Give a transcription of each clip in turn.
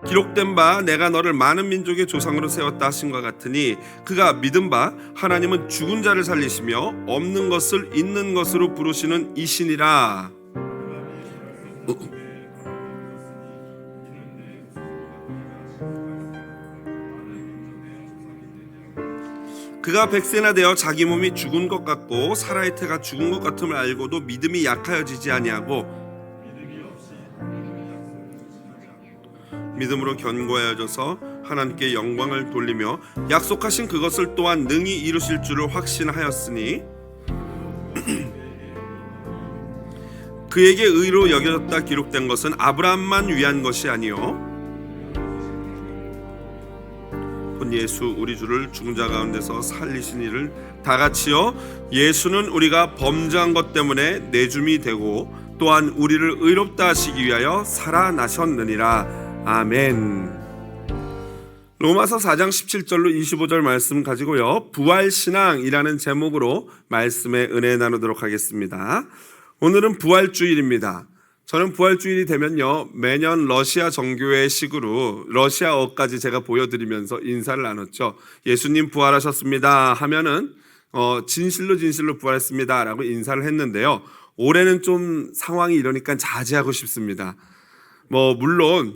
기록된 바 내가 너를 많은 민족의 조상으로 세웠다 하신 것 같으니 그가 믿은 바 하나님은 죽은 자를 살리시며 없는 것을 있는 것으로 부르시는 이신이라. 그가 백세나 되어 자기 몸이 죽은 것 같고 사라의 태가 죽은 것 같음을 알고도 믿음이 약하여지지 아니하고 믿음으로 견고하여져서 하나님께 영광을 돌리며 약속하신 그것을 또한 능히 이루실 줄을 확신하였으니 그에게 의로 여겨졌다 기록된 것은 아브라함만 위한 것이 아니요 곧 예수 우리 주를 죽은 자 가운데서 살리신 이를 다같이요 예수는 우리가 범죄한 것 때문에 내줌이 되고 또한 우리를 의롭다 하시기 위하여 살아나셨느니라. 아멘. 로마서 4장 17절로 25절 말씀 가지고요 부활신앙이라는 제목으로 말씀의 은혜 나누도록 하겠습니다. 오늘은 부활주일입니다. 저는 부활주일이 되면요 매년 러시아 정교회식으로 러시아어까지 제가 보여드리면서 인사를 나눴죠. 예수님 부활하셨습니다 하면은 진실로 진실로 부활했습니다 라고 인사를 했는데요, 올해는 좀 상황이 이러니까 자제하고 싶습니다. 물론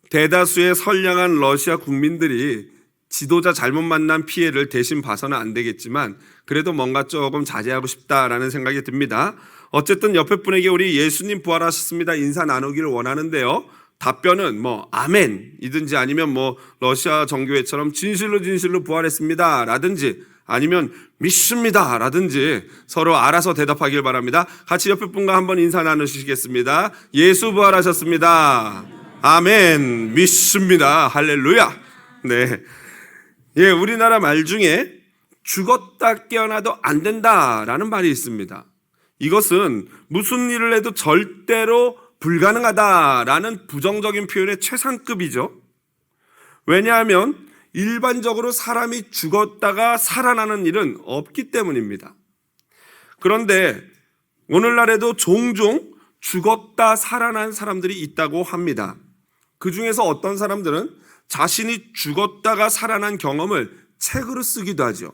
대다수의 선량한 러시아 국민들이 지도자 잘못 만난 피해를 대신 봐서는 안 되겠지만 그래도 뭔가 조금 자제하고 싶다라는 생각이 듭니다. 어쨌든 옆에 분에게 우리 예수님 부활하셨습니다 인사 나누기를 원하는데요, 답변은 아멘이든지 아니면 러시아 정교회처럼 진실로 진실로 부활했습니다 라든지 아니면 믿습니다 라든지 서로 알아서 대답하길 바랍니다. 같이 옆에 분과 한번 인사 나누시겠습니다. 예수 부활하셨습니다. 아멘. 믿습니다. 할렐루야. 네. 우리나라 말 중에 죽었다 깨어나도 안 된다라는 말이 있습니다. 이것은 무슨 일을 해도 절대로 불가능하다라는 부정적인 표현의 최상급이죠. 왜냐하면 일반적으로 사람이 죽었다가 살아나는 일은 없기 때문입니다. 그런데 오늘날에도 종종 죽었다 살아난 사람들이 있다고 합니다. 그 중에서 어떤 사람들은 자신이 죽었다가 살아난 경험을 책으로 쓰기도 하죠.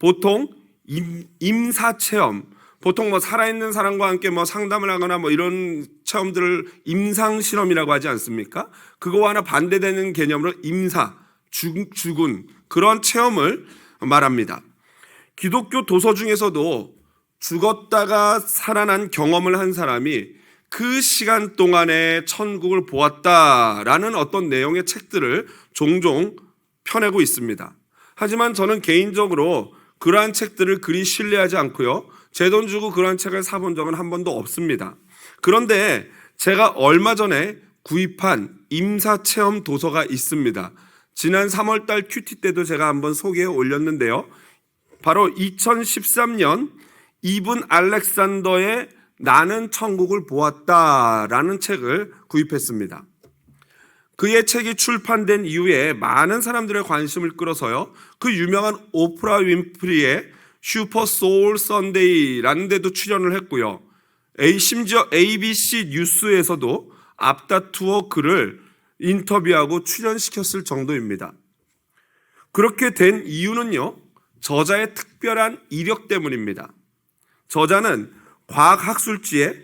보통 임사체험, 보통 살아있는 사람과 함께 상담을 하거나 이런 체험들을 임상실험이라고 하지 않습니까? 그거와 하나 반대되는 개념으로 임사, 죽은 그런 체험을 말합니다. 기독교 도서 중에서도 죽었다가 살아난 경험을 한 사람이 그 시간 동안에 천국을 보았다라는 어떤 내용의 책들을 종종 펴내고 있습니다. 하지만 저는 개인적으로 그러한 책들을 그리 신뢰하지 않고요, 제 돈 주고 그러한 책을 사본 적은 한 번도 없습니다. 그런데 제가 얼마 전에 구입한 임사체험 도서가 있습니다. 지난 3월달 큐티 때도 제가 한번 소개해 올렸는데요, 바로 2013년 이븐 알렉산더의 나는 천국을 보았다라는 책을 구입했습니다. 그의 책이 출판된 이후에 많은 사람들의 관심을 끌어서요, 그 유명한 오프라 윈프리의 슈퍼 소울 선데이라는 데도 출연을 했고요, 심지어 ABC 뉴스에서도 앞다투어 그를 인터뷰하고 출연시켰을 정도입니다. 그렇게 된 이유는요, 저자의 특별한 이력 때문입니다. 저자는 과학학술지에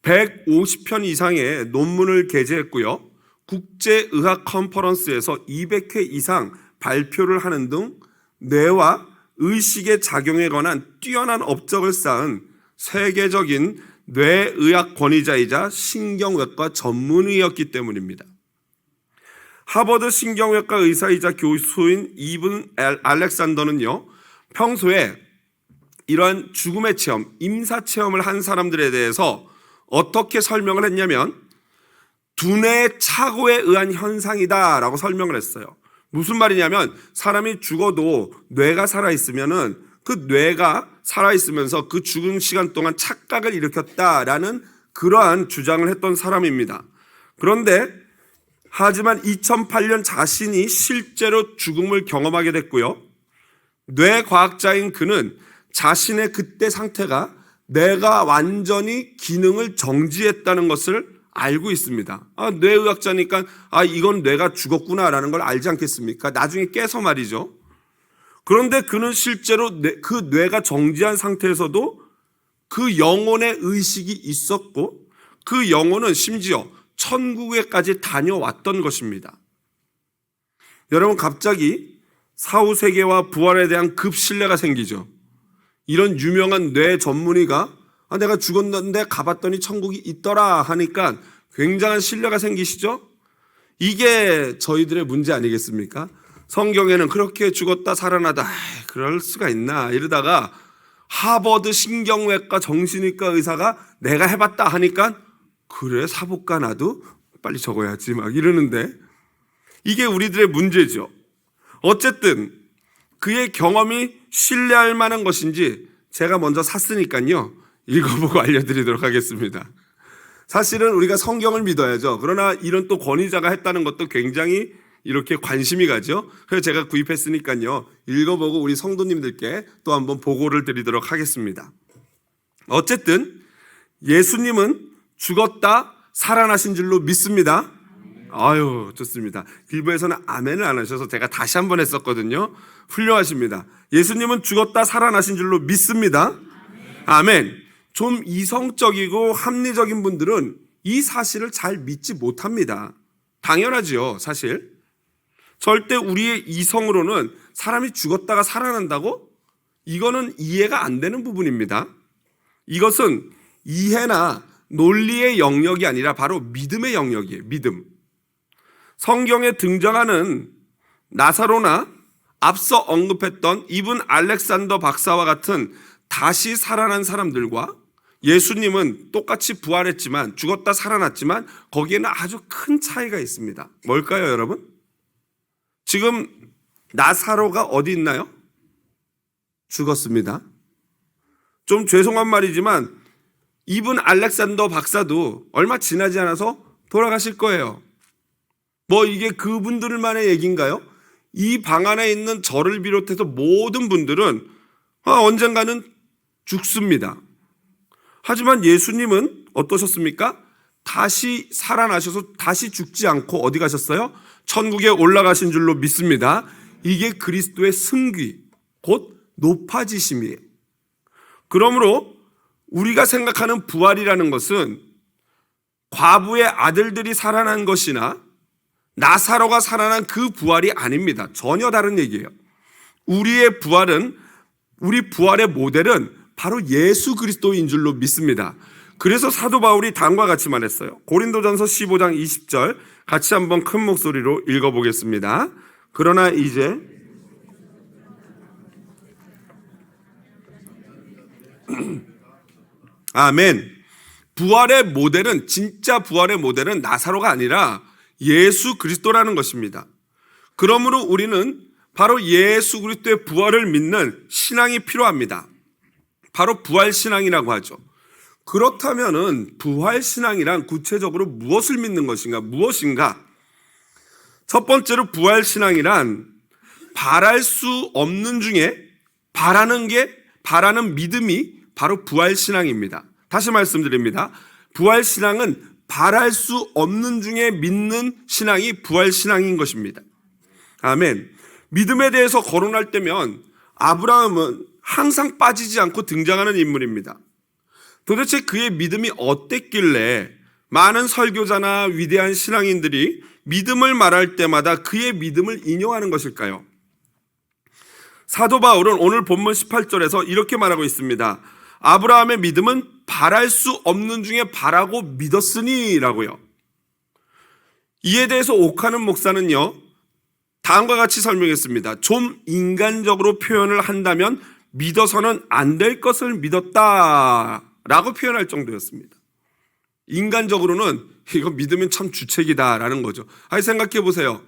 150편 이상의 논문을 게재했고요, 국제의학 컨퍼런스에서 200회 이상 발표를 하는 등 뇌와 의식의 작용에 관한 뛰어난 업적을 쌓은 세계적인 뇌의학 권위자이자 신경외과 전문의였기 때문입니다. 하버드 신경외과 의사이자 교수인 이븐 알렉산더는요, 평소에 이러한 죽음의 체험, 임사체험을 한 사람들에 대해서 어떻게 설명을 했냐면 두뇌 착오에 의한 현상이다라고 설명을 했어요. 무슨 말이냐면 사람이 죽어도 뇌가 살아있으면은 그 뇌가 살아있으면서 그 죽은 시간 동안 착각을 일으켰다라는 그러한 주장을 했던 사람입니다. 그런데 하지만 2008년 자신이 실제로 죽음을 경험하게 됐고요, 뇌과학자인 그는 자신의 그때 상태가 내가 완전히 기능을 정지했다는 것을 알고 있습니다. 뇌의학자니까 이건 뇌가 죽었구나라는 걸 알지 않겠습니까? 나중에 깨서 말이죠. 그런데 그는 실제로 그 뇌가 정지한 상태에서도 그 영혼의 의식이 있었고 그 영혼은 심지어 천국에까지 다녀왔던 것입니다. 여러분, 갑자기 사후세계와 부활에 대한 급신뢰가 생기죠. 이런 유명한 뇌 전문의가 내가 죽었는데 가봤더니 천국이 있더라 하니까 굉장한 신뢰가 생기시죠? 이게 저희들의 문제 아니겠습니까? 성경에는 그렇게 죽었다 살아나다 그럴 수가 있나 이러다가 하버드 신경외과 정신의과 의사가 내가 해봤다 하니까 그래 사복가 나도 빨리 적어야지 막 이러는데 이게 우리들의 문제죠. 어쨌든 그의 경험이 신뢰할 만한 것인지 제가 먼저 샀으니까요. 읽어보고 알려드리도록 하겠습니다. 사실은 우리가 성경을 믿어야죠. 그러나 이런 또 권위자가 했다는 것도 굉장히 이렇게 관심이 가죠. 그래서 제가 구입했으니까요. 읽어보고 우리 성도님들께 또 한번 보고를 드리도록 하겠습니다. 어쨌든 예수님은 죽었다 살아나신 줄로 믿습니다. 아유, 좋습니다. 빌보에서는 아멘을 안 하셔서 제가 다시 한번 했었거든요. 훌륭하십니다. 예수님은 죽었다 살아나신 줄로 믿습니다. 아멘. 좀 이성적이고 합리적인 분들은 이 사실을 잘 믿지 못합니다. 당연하지요, 사실. 절대 우리의 이성으로는 사람이 죽었다가 살아난다고? 이거는 이해가 안 되는 부분입니다. 이것은 이해나 논리의 영역이 아니라 바로 믿음의 영역이에요. 믿음. 성경에 등장하는 나사로나 앞서 언급했던 이분 알렉산더 박사와 같은 다시 살아난 사람들과 예수님은 똑같이 부활했지만 죽었다 살아났지만 거기에는 아주 큰 차이가 있습니다. 뭘까요, 여러분? 지금 나사로가 어디 있나요? 죽었습니다. 좀 죄송한 말이지만 이분 알렉산더 박사도 얼마 지나지 않아서 돌아가실 거예요. 이게 그분들만의 얘기인가요? 이 방 안에 있는 저를 비롯해서 모든 분들은 언젠가는 죽습니다. 하지만 예수님은 어떠셨습니까? 다시 살아나셔서 다시 죽지 않고 어디 가셨어요? 천국에 올라가신 줄로 믿습니다. 이게 그리스도의 승귀, 곧 높아지심이에요. 그러므로 우리가 생각하는 부활이라는 것은 과부의 아들들이 살아난 것이나 나사로가 살아난 그 부활이 아닙니다. 전혀 다른 얘기예요. 우리의 부활은, 우리 부활의 모델은 바로 예수 그리스도인 줄로 믿습니다. 그래서 사도 바울이 다음과 같이 말했어요. 고린도전서 15장 20절 같이 한번 큰 목소리로 읽어보겠습니다. 그러나 이제 아멘. 부활의 모델은, 진짜 부활의 모델은 나사로가 아니라 예수 그리스도라는 것입니다. 그러므로 우리는 바로 예수 그리스도의 부활을 믿는 신앙이 필요합니다. 바로 부활신앙이라고 하죠. 그렇다면은 부활신앙이란 구체적으로 무엇을 믿는 것인가? 무엇인가? 첫 번째로 부활신앙이란 바랄 수 없는 중에 바라는 믿음이 바로 부활신앙입니다. 다시 말씀드립니다. 부활신앙은 바랄 수 없는 중에 믿는 신앙이 부활신앙인 것입니다. 아멘. 믿음에 대해서 거론할 때면 아브라함은 항상 빠지지 않고 등장하는 인물입니다. 도대체 그의 믿음이 어땠길래 많은 설교자나 위대한 신앙인들이 믿음을 말할 때마다 그의 믿음을 인용하는 것일까요? 사도 바울은 오늘 본문 18절에서 이렇게 말하고 있습니다. 아브라함의 믿음은 바랄 수 없는 중에 바라고 믿었으니 라고요. 이에 대해서 옥하는 목사는요, 다음과 같이 설명했습니다. 좀 인간적으로 표현을 한다면 믿어서는 안 될 것을 믿었다라고 표현할 정도였습니다. 인간적으로는 이거 믿으면 참 주책이다라는 거죠. 생각해 보세요.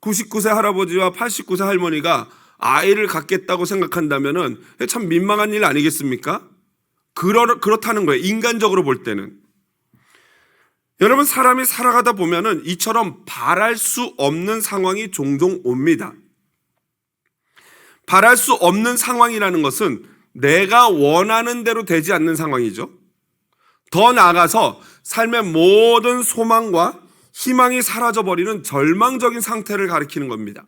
99세 할아버지와 89세 할머니가 아이를 갖겠다고 생각한다면 참 민망한 일 아니겠습니까? 그렇다는 거예요. 인간적으로 볼 때는. 여러분, 사람이 살아가다 보면은 이처럼 바랄 수 없는 상황이 종종 옵니다. 바랄 수 없는 상황이라는 것은 내가 원하는 대로 되지 않는 상황이죠. 더 나아가서 삶의 모든 소망과 희망이 사라져버리는 절망적인 상태를 가리키는 겁니다.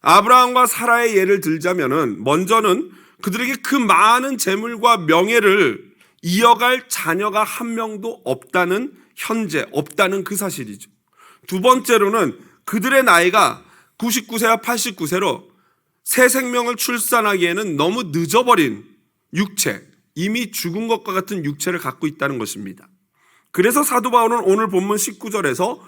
아브라함과 사라의 예를 들자면은 먼저는 그들에게 그 많은 재물과 명예를 이어갈 자녀가 한 명도 없다는 현재, 없다는 그 사실이죠. 두 번째로는 그들의 나이가 99세와 89세로 새 생명을 출산하기에는 너무 늦어버린 육체, 이미 죽은 것과 같은 육체를 갖고 있다는 것입니다. 그래서 사도 바울은 오늘 본문 19절에서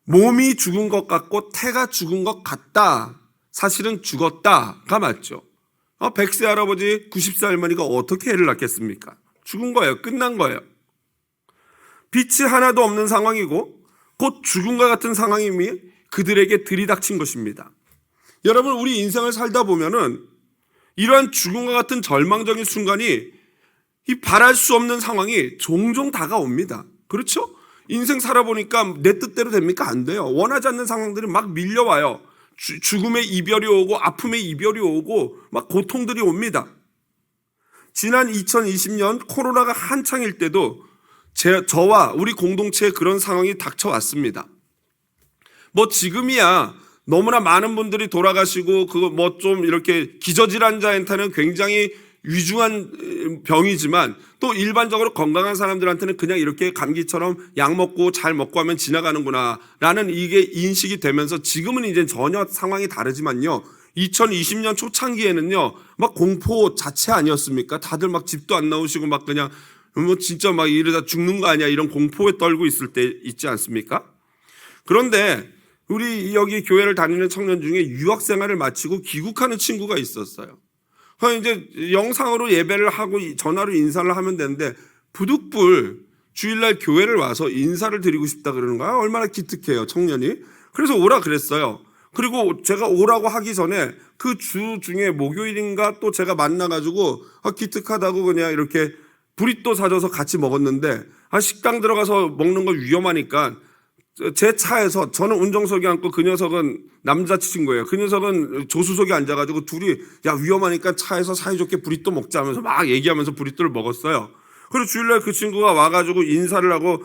몸이 죽은 것 같고 태가 죽은 것 같다. 사실은 죽었다가 맞죠. 100세 할아버지, 90세 할머니가 어떻게 애를 낳겠습니까? 죽은 거예요. 끝난 거예요. 빛이 하나도 없는 상황이고 곧 죽음과 같은 상황임이 그들에게 들이닥친 것입니다. 여러분, 우리 인생을 살다 보면은 이러한 죽음과 같은 절망적인 순간이 이 바랄 수 없는 상황이 종종 다가옵니다. 그렇죠? 인생 살아보니까 내 뜻대로 됩니까? 안 돼요. 원하지 않는 상황들이 막 밀려와요. 죽음의 이별이 오고 아픔의 이별이 오고 막 고통들이 옵니다. 지난 2020년 코로나가 한창일 때도 저와 우리 공동체에 그런 상황이 닥쳐왔습니다. 뭐 지금이야 너무나 많은 분들이 돌아가시고 그거 뭐 좀 이렇게 기저질환자한테는 굉장히 위중한 병이지만 또 일반적으로 건강한 사람들한테는 그냥 이렇게 감기처럼 약 먹고 잘 먹고 하면 지나가는구나 라는 이게 인식이 되면서 지금은 이제 전혀 상황이 다르지만요. 2020년 초창기에는요, 막 공포 자체 아니었습니까? 다들 막 집도 안 나오시고 막 그냥 뭐 진짜 막 이러다 죽는 거 아니야 이런 공포에 떨고 있을 때 있지 않습니까? 그런데 우리 여기 교회를 다니는 청년 중에 유학 생활을 마치고 귀국하는 친구가 있었어요. 이제 영상으로 예배를 하고 전화로 인사를 하면 되는데 부득불 주일날 교회를 와서 인사를 드리고 싶다 그러는 거야. 얼마나 기특해요, 청년이. 그래서 오라 그랬어요. 그리고 제가 오라고 하기 전에 그 주 중에 목요일인가 또 제가 만나가지고 기특하다고 그냥 이렇게 브리또 사줘서 같이 먹었는데 식당 들어가서 먹는 거 위험하니까 제 차에서 저는 운전석에 앉고 그 녀석은 남자친구예요. 그 녀석은 조수석에 앉아가지고 둘이 야 위험하니까 차에서 사이좋게 브리또 먹자 하면서 막 얘기하면서 브리또를 먹었어요. 그리고 주일날 그 친구가 와가지고 인사를 하고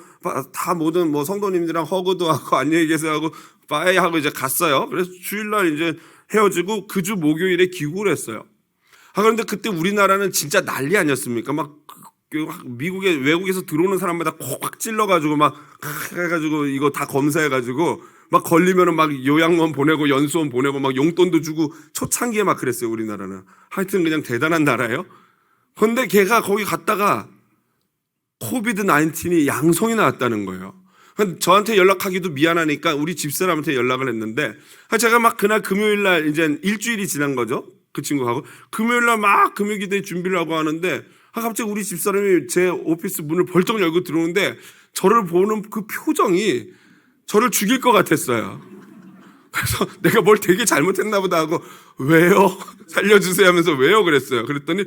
다 모든 뭐 성도님들이랑 허그도 하고 안녕히 계세요 하고 빠이 하고 이제 갔어요. 그래서 주일날 이제 헤어지고 그 주 목요일에 귀국을 했어요. 그런데 그때 우리나라는 진짜 난리 아니었습니까? 막 미국에 외국에서 들어오는 사람마다 콕 찔러가지고 막 해가지고 이거 다 검사해가지고 막 걸리면은 막 요양원 보내고 연수원 보내고 막 용돈도 주고 초창기에 막 그랬어요. 우리나라는 하여튼 그냥 대단한 나라예요. 그런데 걔가 거기 갔다가 코비드 19이 양성이 나왔다는 거예요. 저한테 연락하기도 미안하니까 우리 집사람한테 연락을 했는데 제가 막 그날 금요일날 이제 일주일이 지난 거죠. 그 친구하고 금요일날 막 금요기도에 준비를 하고 하는데 갑자기 우리 집사람이 제 오피스 문을 벌떡 열고 들어오는데 저를 보는 그 표정이 저를 죽일 것 같았어요. 그래서 내가 뭘 되게 잘못했나 보다 하고 왜요? 살려주세요 하면서 왜요? 그랬어요. 그랬더니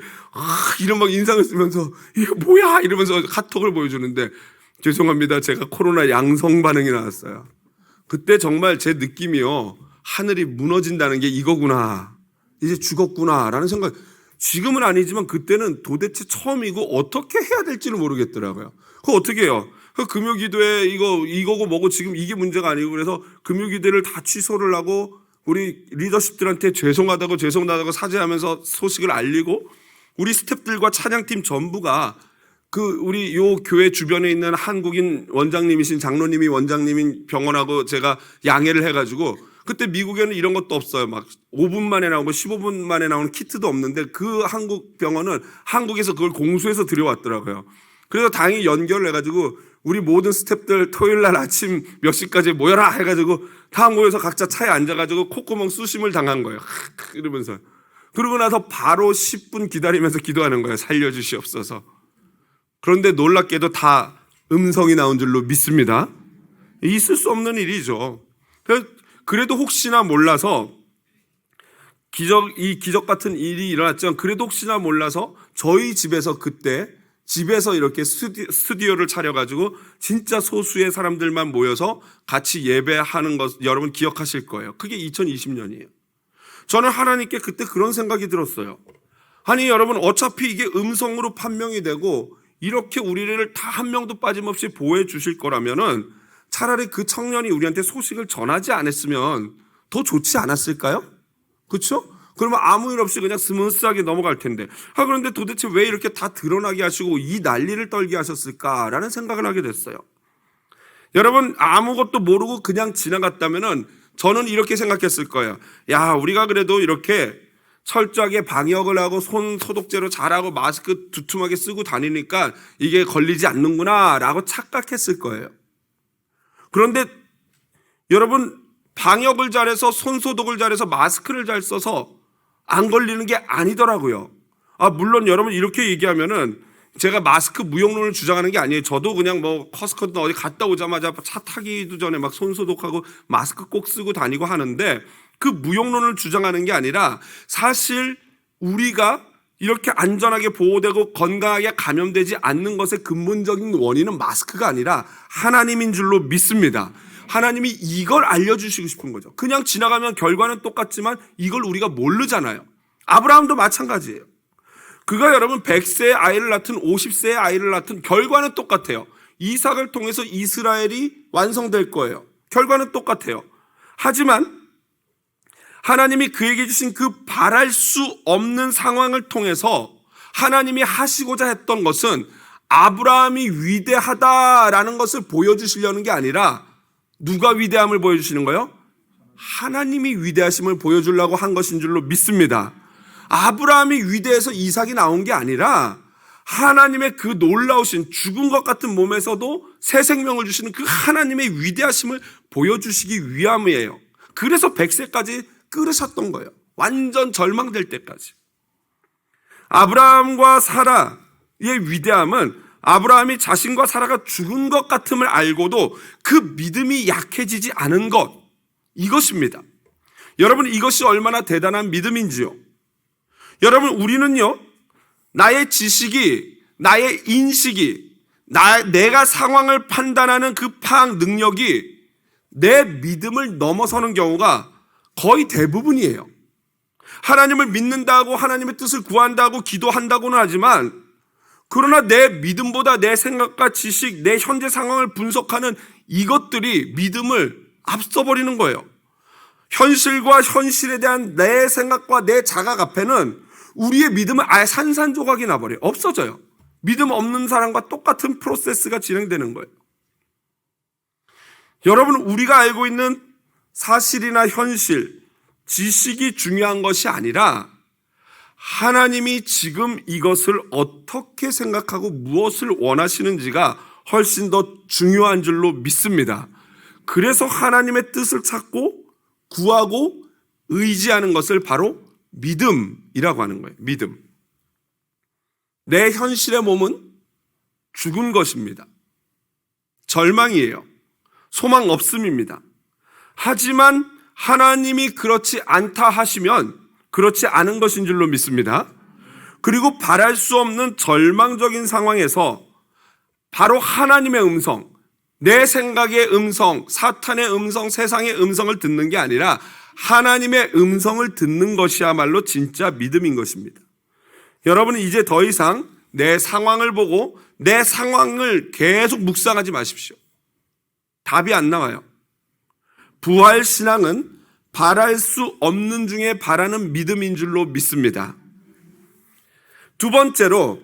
이런 막 인상을 쓰면서 이거 뭐야? 이러면서 카톡을 보여주는데 죄송합니다. 제가 코로나 양성 반응이 나왔어요. 그때 정말 제 느낌이요. 하늘이 무너진다는 게 이거구나. 이제 죽었구나라는 생각. 지금은 아니지만 그때는 도대체 처음이고 어떻게 해야 될지를 모르겠더라고요. 그거 어떻게 해요? 그 금요기도에 이거고 뭐고 지금 이게 문제가 아니고 그래서 금요기도를 다 취소를 하고 우리 리더십들한테 죄송하다고 사죄하면서 소식을 알리고 우리 스태프들과 찬양팀 전부가 우리 요 교회 주변에 있는 한국인 원장님이신 장로님이 원장님인 병원하고 제가 양해를 해가지고 그때 미국에는 이런 것도 없어요. 막 5분 만에 나오고 15분 만에 나오는 키트도 없는데 그 한국 병원은 한국에서 그걸 공수해서 들여왔더라고요. 그래서 다행히 연결을 해가지고 우리 모든 스태프들 토요일 날 아침 몇 시까지 모여라 해가지고 다 모여서 각자 차에 앉아가지고 콧구멍 쑤심을 당한 거예요. 이러면서. 그러고 나서 바로 10분 기다리면서 기도하는 거예요. 살려주시옵소서. 그런데 놀랍게도 다 음성이 나온 줄로 믿습니다. 있을 수 없는 일이죠. 그래도 혹시나 몰라서 기적 같은 일이 일어났지만 그래도 혹시나 몰라서 저희 집에서 그때 집에서 이렇게 스튜디오를 차려가지고 진짜 소수의 사람들만 모여서 같이 예배하는 것 여러분 기억하실 거예요. 그게 2020년이에요. 저는 하나님께 그때 그런 생각이 들었어요. 아니 여러분 어차피 이게 음성으로 판명이 되고 이렇게 우리를 다 한 명도 빠짐없이 보호해 주실 거라면은 차라리 그 청년이 우리한테 소식을 전하지 않았으면 더 좋지 않았을까요? 그렇죠? 그러면 아무 일 없이 그냥 스무스하게 넘어갈 텐데. 그런데 도대체 왜 이렇게 다 드러나게 하시고 이 난리를 떨게 하셨을까라는 생각을 하게 됐어요. 여러분, 아무것도 모르고 그냥 지나갔다면은 저는 이렇게 생각했을 거예요. 야, 우리가 그래도 이렇게 철저하게 방역을 하고 손 소독제로 잘하고 마스크 두툼하게 쓰고 다니니까 이게 걸리지 않는구나 라고 착각했을 거예요. 그런데 여러분, 방역을 잘해서 손 소독을 잘해서 마스크를 잘 써서 안 걸리는 게 아니더라고요. 물론 여러분 이렇게 얘기하면은 제가 마스크 무용론을 주장하는 게 아니에요. 저도 그냥 뭐 커스커든 어디 갔다 오자마자 차 타기도 전에 막 손 소독하고 마스크 꼭 쓰고 다니고 하는데 그 무용론을 주장하는 게 아니라 사실 우리가 이렇게 안전하게 보호되고 건강하게 감염되지 않는 것의 근본적인 원인은 마스크가 아니라 하나님인 줄로 믿습니다. 하나님이 이걸 알려주시고 싶은 거죠. 그냥 지나가면 결과는 똑같지만 이걸 우리가 모르잖아요. 아브라함도 마찬가지예요. 그가 여러분 100세의 아이를 낳든 50세의 아이를 낳든 결과는 똑같아요. 이삭을 통해서 이스라엘이 완성될 거예요. 결과는 똑같아요. 하지만 하나님이 그에게 주신 그 바랄 수 없는 상황을 통해서 하나님이 하시고자 했던 것은 아브라함이 위대하다라는 것을 보여주시려는 게 아니라 누가 위대함을 보여주시는 거예요? 하나님이 위대하심을 보여주려고 한 것인 줄로 믿습니다. 아브라함이 위대해서 이삭이 나온 게 아니라 하나님의 그 놀라우신 죽은 것 같은 몸에서도 새 생명을 주시는 그 하나님의 위대하심을 보여주시기 위함이에요. 그래서 100세까지 끌으셨던 거예요. 완전 절망될 때까지. 아브라함과 사라의 위대함은 아브라함이 자신과 사라가 죽은 것 같음을 알고도 그 믿음이 약해지지 않은 것, 이것입니다. 여러분, 이것이 얼마나 대단한 믿음인지요. 여러분, 우리는요, 나의 지식이, 나의 인식이, 내가 상황을 판단하는 그 파악 능력이 내 믿음을 넘어서는 경우가 거의 대부분이에요. 하나님을 믿는다고 하나님의 뜻을 구한다고 기도한다고는 하지만 그러나 내 믿음보다 내 생각과 지식, 내 현재 상황을 분석하는 이것들이 믿음을 앞서버리는 거예요. 현실과 현실에 대한 내 생각과 내 자각 앞에는 우리의 믿음은 아예 산산조각이 나버려요. 없어져요. 믿음 없는 사람과 똑같은 프로세스가 진행되는 거예요. 여러분, 우리가 알고 있는 사실이나 현실, 지식이 중요한 것이 아니라 하나님이 지금 이것을 어떻게 생각하고 무엇을 원하시는지가 훨씬 더 중요한 줄로 믿습니다. 그래서 하나님의 뜻을 찾고 구하고 의지하는 것을 바로 믿음이라고 하는 거예요. 믿음. 내 현실의 몸은 죽은 것입니다. 절망이에요. 소망 없음입니다. 하지만 하나님이 그렇지 않다 하시면 그렇지 않은 것인 줄로 믿습니다. 그리고 바랄 수 없는 절망적인 상황에서 바로 하나님의 음성, 내 생각의 음성, 사탄의 음성, 세상의 음성을 듣는 게 아니라 하나님의 음성을 듣는 것이야말로 진짜 믿음인 것입니다. 여러분은 이제 더 이상 내 상황을 보고 내 상황을 계속 묵상하지 마십시오. 답이 안 나와요. 부활신앙은 바랄 수 없는 중에 바라는 믿음인 줄로 믿습니다. 두 번째로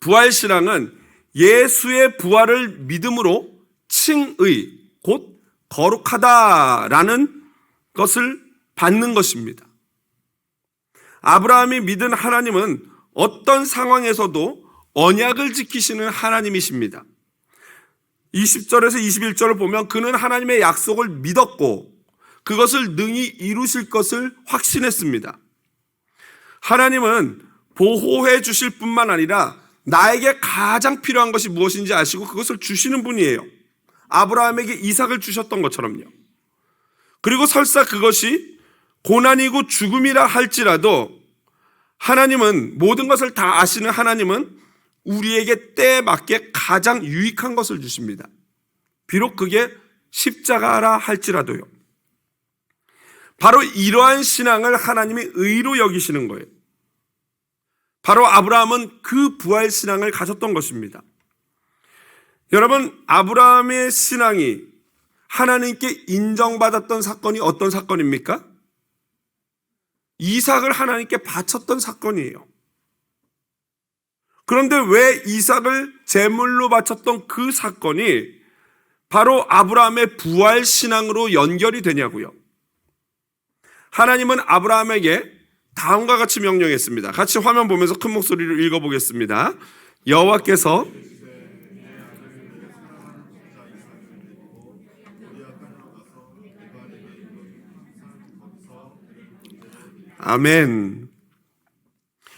부활신앙은 예수의 부활을 믿음으로 칭의, 곧 거룩하다라는 것을 받는 것입니다. 아브라함이 믿은 하나님은 어떤 상황에서도 언약을 지키시는 하나님이십니다. 20절에서 21절을 보면 그는 하나님의 약속을 믿었고 그것을 능히 이루실 것을 확신했습니다. 하나님은 보호해 주실 뿐만 아니라 나에게 가장 필요한 것이 무엇인지 아시고 그것을 주시는 분이에요. 아브라함에게 이삭을 주셨던 것처럼요. 그리고 설사 그것이 고난이고 죽음이라 할지라도 하나님은 모든 것을 다 아시는 하나님은 우리에게 때에 맞게 가장 유익한 것을 주십니다. 비록 그게 십자가라 할지라도요. 바로 이러한 신앙을 하나님이 의로 여기시는 거예요. 바로 아브라함은 그 부활 신앙을 가졌던 것입니다. 여러분, 아브라함의 신앙이 하나님께 인정받았던 사건이 어떤 사건입니까? 이삭을 하나님께 바쳤던 사건이에요. 그런데 왜 이삭을 제물로 바쳤던 그 사건이 바로 아브라함의 부활 신앙으로 연결이 되냐고요. 하나님은 아브라함에게 다음과 같이 명령했습니다. 같이 화면 보면서 큰 목소리로 읽어보겠습니다. 여호와께서 아멘.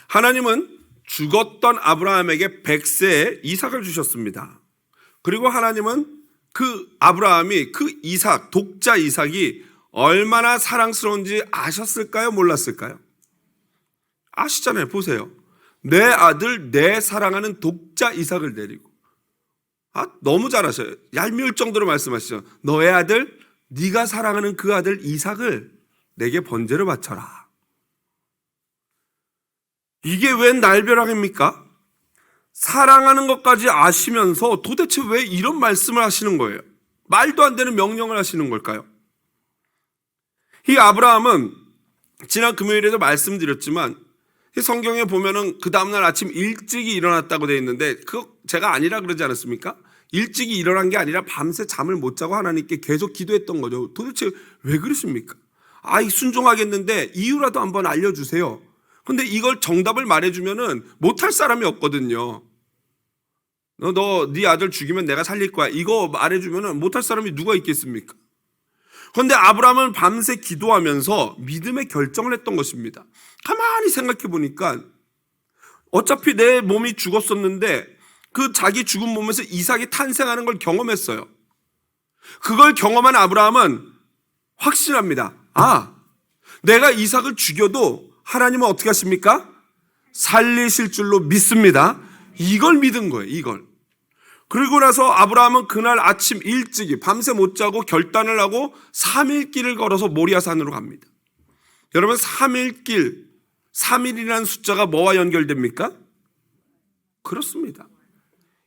하나님은 죽었던 아브라함에게 100세의 이삭을 주셨습니다. 그리고 하나님은 그 아브라함이 그 이삭, 독자 이삭이 얼마나 사랑스러운지 아셨을까요? 몰랐을까요? 아시잖아요. 보세요. 내 아들, 내 사랑하는 독자 이삭을 데리고. 너무 잘하셔요. 얄미울 정도로 말씀하시죠. 너의 아들, 네가 사랑하는 그 아들 이삭을 내게 번제로 바쳐라. 이게 웬 날벼락입니까? 사랑하는 것까지 아시면서 도대체 왜 이런 말씀을 하시는 거예요? 말도 안 되는 명령을 하시는 걸까요? 이 아브라함은 지난 금요일에도 말씀드렸지만 성경에 보면은 그 다음날 아침 일찍이 일어났다고 되어 있는데 그거 제가 아니라 그러지 않았습니까? 일찍이 일어난 게 아니라 밤새 잠을 못 자고 하나님께 계속 기도했던 거죠. 도대체 왜 그러십니까? 순종하겠는데 이유라도 한번 알려주세요. 근데 이걸 정답을 말해주면은 못할 사람이 없거든요. 네 아들 죽이면 내가 살릴 거야. 이거 말해주면은 못할 사람이 누가 있겠습니까? 그런데 아브라함은 밤새 기도하면서 믿음의 결정을 했던 것입니다. 가만히 생각해 보니까 어차피 내 몸이 죽었었는데 그 자기 죽은 몸에서 이삭이 탄생하는 걸 경험했어요. 그걸 경험한 아브라함은 확신합니다. 내가 이삭을 죽여도 하나님은 어떻게 하십니까? 살리실 줄로 믿습니다. 이걸 믿은 거예요. 이걸. 그리고 나서 아브라함은 그날 아침 일찍이 밤새 못 자고 결단을 하고 3일 길을 걸어서 모리아산으로 갑니다. 여러분 3일 길, 3일이라는 숫자가 뭐와 연결됩니까? 그렇습니다.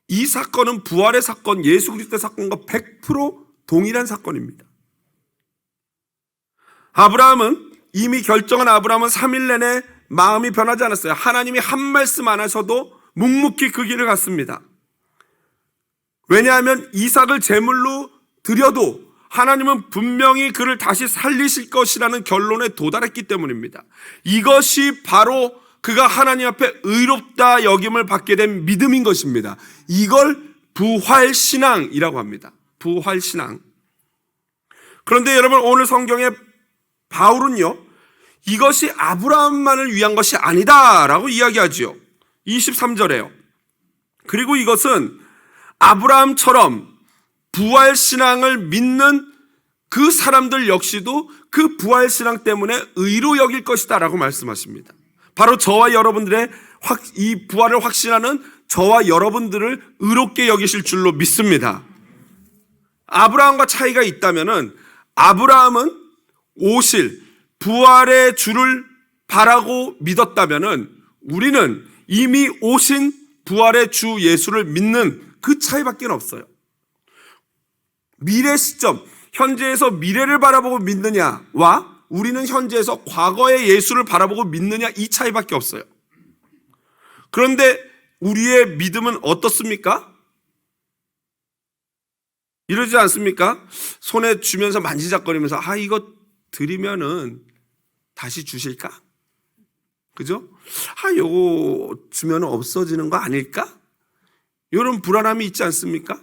이 사건은 부활의 사건, 예수 그리스도의 사건과 100% 동일한 사건입니다. 이미 결정한 아브라함은 3일 내내 마음이 변하지 않았어요. 하나님이 한 말씀 안 하셔도 묵묵히 그 길을 갔습니다. 왜냐하면 이삭을 제물로 드려도 하나님은 분명히 그를 다시 살리실 것이라는 결론에 도달했기 때문입니다. 이것이 바로 그가 하나님 앞에 의롭다 여김을 받게 된 믿음인 것입니다. 이걸 부활신앙이라고 합니다. 부활신앙. 그런데 여러분 오늘 성경에 바울은요, 이것이 아브라함만을 위한 것이 아니다라고 이야기하지요. 23절에요. 그리고 이것은 아브라함처럼 부활신앙을 믿는 그 사람들 역시도 그 부활신앙 때문에 의로 여길 것이다 라고 말씀하십니다. 바로 저와 여러분들의 이 부활을 확신하는 저와 여러분들을 의롭게 여기실 줄로 믿습니다. 아브라함과 차이가 있다면은 아브라함은 오실 부활의 주를 바라고 믿었다면은 우리는 이미 오신 부활의 주 예수를 믿는 그 차이밖에 없어요. 미래 시점, 현재에서 미래를 바라보고 믿느냐와 우리는 현재에서 과거의 예수를 바라보고 믿느냐 이 차이밖에 없어요. 그런데 우리의 믿음은 어떻습니까? 이러지 않습니까? 손에 주면서 만지작거리면서 이거 드리면은 다시 주실까? 그죠? 요거 주면 없어지는 거 아닐까? 이런 불안함이 있지 않습니까?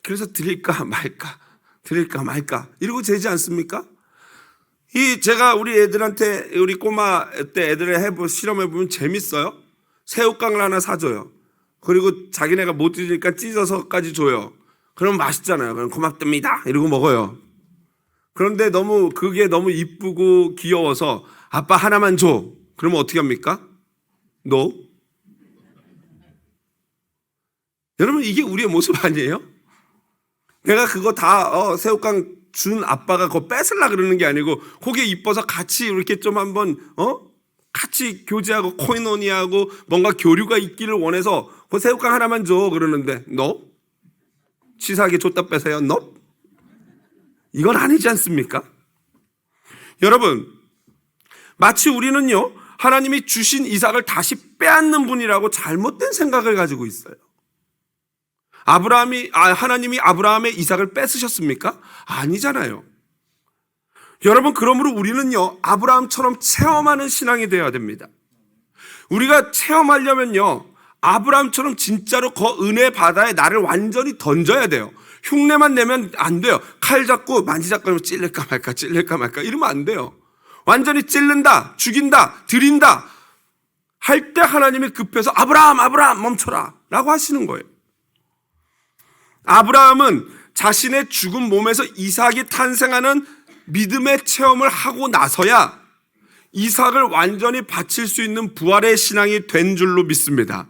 그래서 드릴까 말까 이러고 되지 않습니까? 제가 우리 애들한테 우리 꼬마 때 애들을 실험해보면 재밌어요. 새우깡을 하나 사줘요. 그리고 자기네가 못 드시니까 찢어서까지 줘요. 그럼 맛있잖아요. 그럼 고맙답니다 이러고 먹어요. 그런데 그게 너무 이쁘고 귀여워서 아빠 하나만 줘. 그러면 어떻게 합니까? No. 여러분 이게 우리의 모습 아니에요? 내가 그거 다 새우깡 준 아빠가 그거 뺏으려고 그러는 게 아니고 그게 이뻐서 같이 이렇게 좀 한번 같이 교제하고 코이노니아하고 뭔가 교류가 있기를 원해서 그 새우깡 하나만 줘 그러는데 너? 치사하게 줬다 빼세요. 너? 이건 아니지 않습니까? 여러분, 마치 우리는요 하나님이 주신 이삭을 다시 빼앗는 분이라고 잘못된 생각을 가지고 있어요. 하나님이 아브라함의 이삭을 뺏으셨습니까? 아니잖아요. 여러분, 그러므로 우리는요 아브라함처럼 체험하는 신앙이 되어야 됩니다. 우리가 체험하려면요 아브라함처럼 진짜로 그 은혜 바다에 나를 완전히 던져야 돼요. 흉내만 내면 안 돼요. 칼 잡고 만지작거리면 찔릴까 말까 이러면 안 돼요. 완전히 찔른다, 죽인다, 드린다 할 때 하나님이 급해서 아브라함 멈춰라 라고 하시는 거예요. 아브라함은 자신의 죽은 몸에서 이삭이 탄생하는 믿음의 체험을 하고 나서야 이삭을 완전히 바칠 수 있는 부활의 신앙이 된 줄로 믿습니다.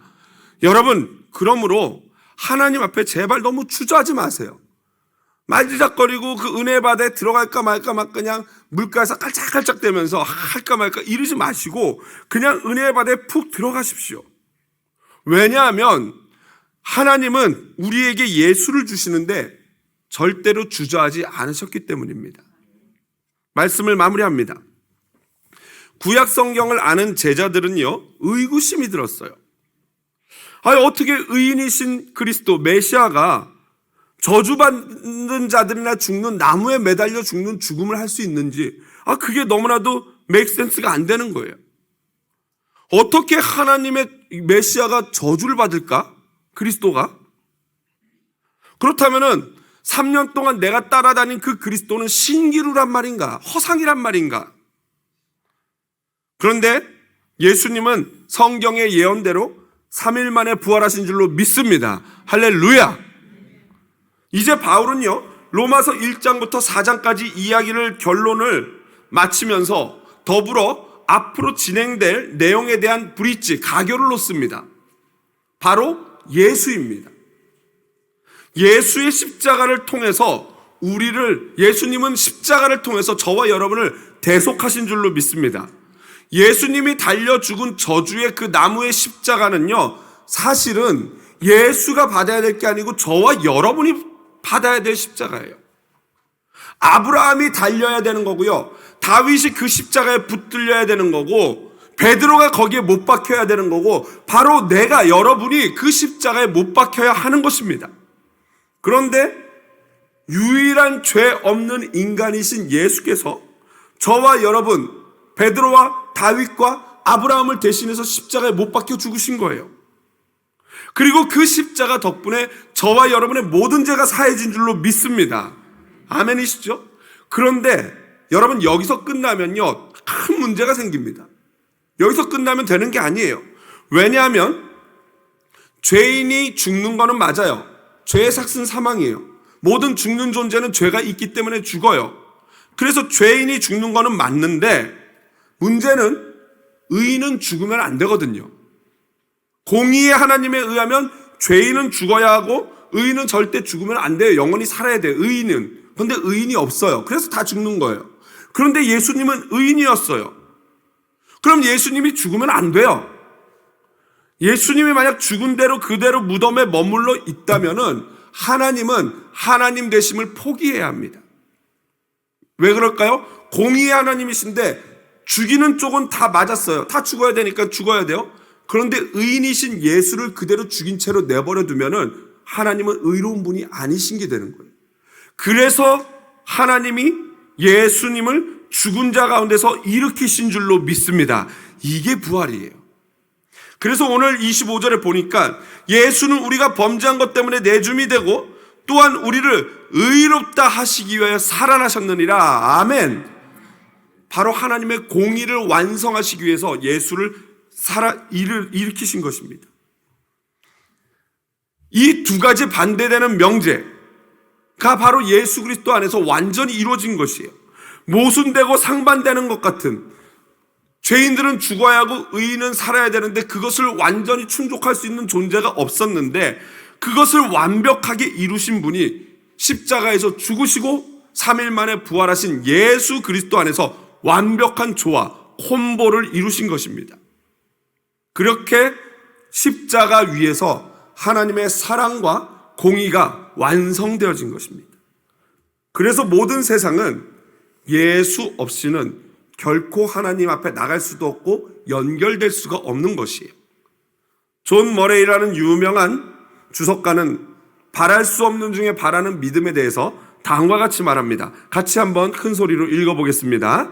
여러분, 그러므로 하나님 앞에 제발 너무 주저하지 마세요. 만지작거리고 그 은혜 바다에 들어갈까 말까 막 그냥 물가에서 깔짝깔짝 대면서 할까 말까 이러지 마시고 그냥 은혜 바다에 푹 들어가십시오. 왜냐하면 하나님은 우리에게 예수를 주시는데 절대로 주저하지 않으셨기 때문입니다. 말씀을 마무리합니다. 구약 성경을 아는 제자들은요 의구심이 들었어요. 어떻게 의인이신 그리스도 메시아가 저주받는 자들이나 죽는 나무에 매달려 죽는 죽음을 할 수 있는지 그게 너무나도 make sense가 안 되는 거예요. 어떻게 하나님의 메시아가 저주를 받을까? 그리스도가? 그렇다면은 3년 동안 내가 따라다닌 그 그리스도는 신기루란 말인가? 허상이란 말인가? 그런데 예수님은 성경의 예언대로 3일 만에 부활하신 줄로 믿습니다. 할렐루야! 이제 바울은요 로마서 1장부터 4장까지 이야기를 결론을 마치면서 더불어 앞으로 진행될 내용에 대한 브릿지, 가교를 놓습니다. 바로 예수입니다. 예수의 십자가를 통해서 예수님은 십자가를 통해서 저와 여러분을 대속하신 줄로 믿습니다. 예수님이 달려 죽은 저주의 그 나무의 십자가는요 사실은 예수가 받아야 될 게 아니고 저와 여러분이 받아야 될 십자가예요. 아브라함이 달려야 되는 거고요, 다윗이 그 십자가에 붙들려야 되는 거고, 베드로가 거기에 못 박혀야 되는 거고, 바로 내가, 여러분이 그 십자가에 못 박혀야 하는 것입니다. 그런데 유일한 죄 없는 인간이신 예수께서 저와 여러분, 베드로와 다윗과 아브라함을 대신해서 십자가에 못 박혀 죽으신 거예요. 그리고 그 십자가 덕분에 저와 여러분의 모든 죄가 사해진 줄로 믿습니다. 아멘이시죠? 그런데 여러분, 여기서 끝나면요 큰 문제가 생깁니다. 여기서 끝나면 되는 게 아니에요. 왜냐하면 죄인이 죽는 거는 맞아요. 죄의 삭은 사망이에요. 모든 죽는 존재는 죄가 있기 때문에 죽어요. 그래서 죄인이 죽는 거는 맞는데 문제는 의인은 죽으면 안 되거든요. 공의의 하나님에 의하면 죄인은 죽어야 하고 의인은 절대 죽으면 안 돼요. 영원히 살아야 돼요. 의인은. 그런데 의인이 없어요. 그래서 다 죽는 거예요. 그런데 예수님은 의인이었어요. 그럼 예수님이 죽으면 안 돼요. 예수님이 만약 죽은 대로 그대로 무덤에 머물러 있다면은 하나님은 하나님 되심을 포기해야 합니다. 왜 그럴까요? 공의의 하나님이신데 죽이는 쪽은 다 맞았어요. 다 죽어야 되니까 죽어야 돼요. 그런데 의인이신 예수를 그대로 죽인 채로 내버려 두면은 하나님은 의로운 분이 아니신 게 되는 거예요. 그래서 하나님이 예수님을 죽은 자 가운데서 일으키신 줄로 믿습니다. 이게 부활이에요. 그래서 오늘 25절에 보니까 예수는 우리가 범죄한 것 때문에 내줌이 되고 또한 우리를 의롭다 하시기 위하여 살아나셨느니라. 아멘. 바로 하나님의 공의를 완성하시기 위해서 예수를 일으키신 것입니다. 이 두 가지 반대되는 명제가 바로 예수 그리스도 안에서 완전히 이루어진 것이에요. 모순되고 상반되는 것 같은, 죄인들은 죽어야 하고 의인은 살아야 되는데 그것을 완전히 충족할 수 있는 존재가 없었는데 그것을 완벽하게 이루신 분이 십자가에서 죽으시고 3일 만에 부활하신 예수 그리스도 안에서 완벽한 조화, 콤보를 이루신 것입니다. 그렇게 십자가 위에서 하나님의 사랑과 공의가 완성되어진 것입니다. 그래서 모든 세상은 예수 없이는 결코 하나님 앞에 나갈 수도 없고 연결될 수가 없는 것이에요. 존 머레이라는 유명한 주석가는 바랄 수 없는 중에 바라는 믿음에 대해서 다음과 같이 말합니다. 같이 한번 큰 소리로 읽어보겠습니다.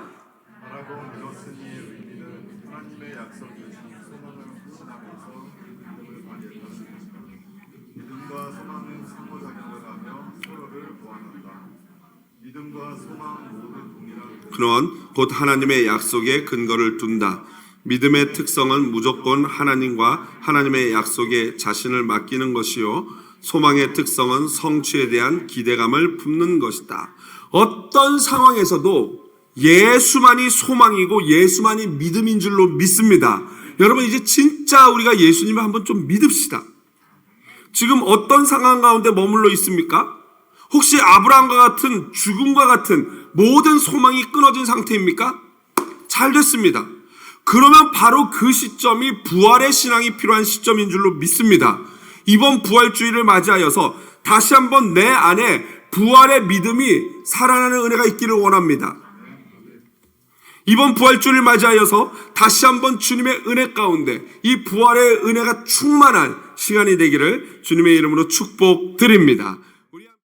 바라고 믿었으니 의미는 하나님의 약속 주신 소망을 확신하면서 믿음을 발휘했다는 것이다. 믿음과 소망은 상호작용을 하며 서로를 보완한다. 믿음과 소망 모두 동일한 그런 곧 하나님의 약속에 근거를 둔다. 믿음의 특성은 무조건 하나님과 하나님의 약속에 자신을 맡기는 것이요, 소망의 특성은 성취에 대한 기대감을 품는 것이다. 어떤 상황에서도 예수만이 소망이고 예수만이 믿음인 줄로 믿습니다. 여러분, 이제 진짜 우리가 예수님을 한번 좀 믿읍시다. 지금 어떤 상황 가운데 머물러 있습니까? 혹시 아브라함과 같은 죽음과 같은 모든 소망이 끊어진 상태입니까? 잘 됐습니다. 그러면 바로 그 시점이 부활의 신앙이 필요한 시점인 줄로 믿습니다. 이번 부활주의를 맞이하여서 다시 한번 내 안에 부활의 믿음이 살아나는 은혜가 있기를 원합니다. 이번 부활주의를 맞이하여서 다시 한번 주님의 은혜 가운데 이 부활의 은혜가 충만한 시간이 되기를 주님의 이름으로 축복드립니다.